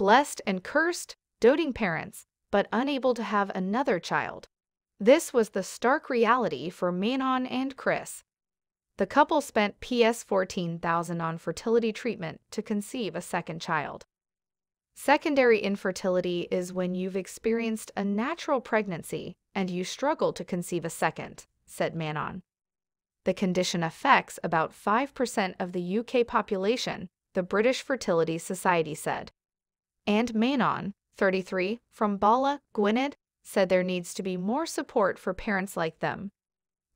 blessed and cursed, doting parents, but unable to have another child. This was the stark reality for Manon and Chris. The couple spent $14,000 on fertility treatment to conceive a second child. Secondary infertility is when you've experienced a natural pregnancy and you struggle to conceive a second, said Manon. The condition affects about 5% of the UK population, the British Fertility Society said. And Manon, 33, from Bala, Gwynedd, said there needs to be more support for parents like them.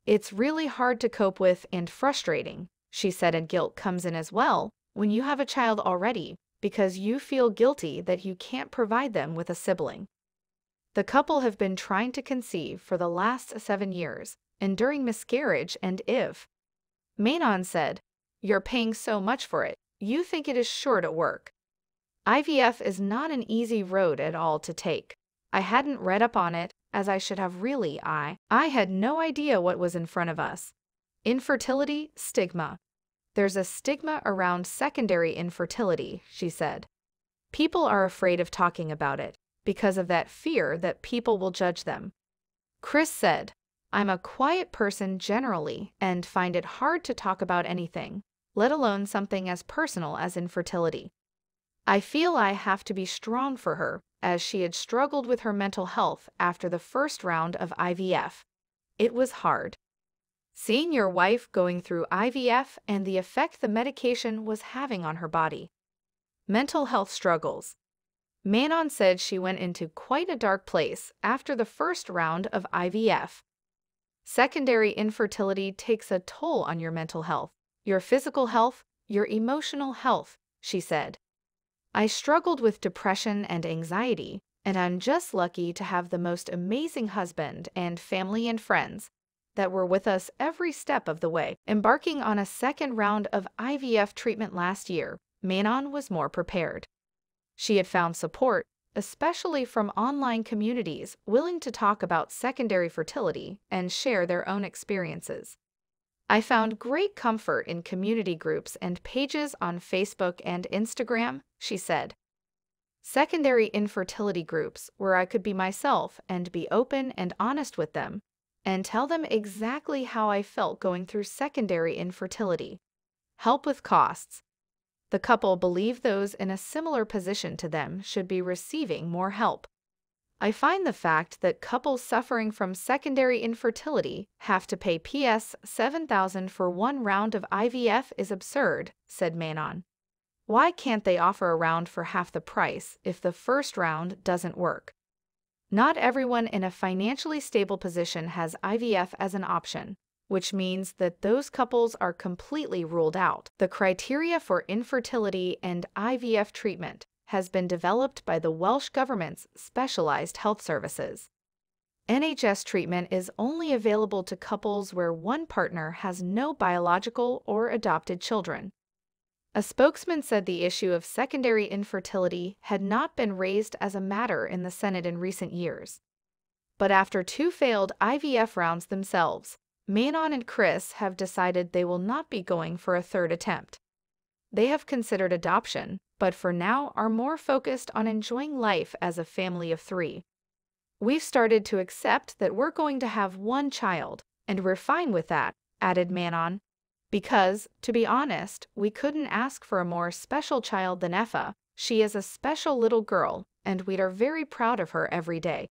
It's really hard to cope with and frustrating, she said, and guilt comes in as well when you have a child already because you feel guilty that you can't provide them with a sibling. The couple have been trying to conceive for the last 7 years, enduring miscarriage and IVF. Manon said, "You're paying so much for it, you think it is sure to work. IVF is not an easy road at all to take. I hadn't read up on it, as I should have really. I had no idea what was in front of us. Infertility, stigma. There's a stigma around secondary infertility," she said. "People are afraid of talking about it because of that fear that people will judge them." Chris said, "I'm a quiet person generally and find it hard to talk about anything, let alone something as personal as infertility. I feel I have to be strong for her, as she had struggled with her mental health after the first round of IVF. It was hard. Seeing your wife going through IVF and the effect the medication was having on her body. Mental health struggles." Manon said she went into quite a dark place after the first round of IVF. Secondary infertility takes a toll on your mental health, your physical health, your emotional health, she said. "I struggled with depression and anxiety, and I'm just lucky to have the most amazing husband and family and friends that were with us every step of the way." Embarking on a second round of IVF treatment last year, Manon was more prepared. She had found support, especially from online communities willing to talk about secondary fertility and share their own experiences. "I found great comfort in community groups and pages on Facebook and Instagram," she said. "Secondary infertility groups where I could be myself and be open and honest with them and tell them exactly how I felt going through secondary infertility. Help with costs." The couple believe those in a similar position to them should be receiving more help. "I find the fact that couples suffering from secondary infertility have to pay $7,000 for one round of IVF is absurd," said Manon. "Why can't they offer a round for half the price if the first round doesn't work?" Not everyone in a financially stable position has IVF as an option, which means that those couples are completely ruled out. The criteria for infertility and IVF treatment has been developed by the Welsh Government's specialised health services. NHS treatment is only available to couples where one partner has no biological or adopted children. A spokesman said the issue of secondary infertility had not been raised as a matter in the Senate in recent years. But after 2 failed IVF rounds themselves, Manon and Chris have decided they will not be going for a third attempt. They have considered adoption, but for now are more focused on enjoying life as a family of 3. "We've started to accept that we're going to have one child, and we're fine with that," added Manon. "Because, to be honest, we couldn't ask for a more special child than Effa. She is a special little girl, and we are very proud of her every day."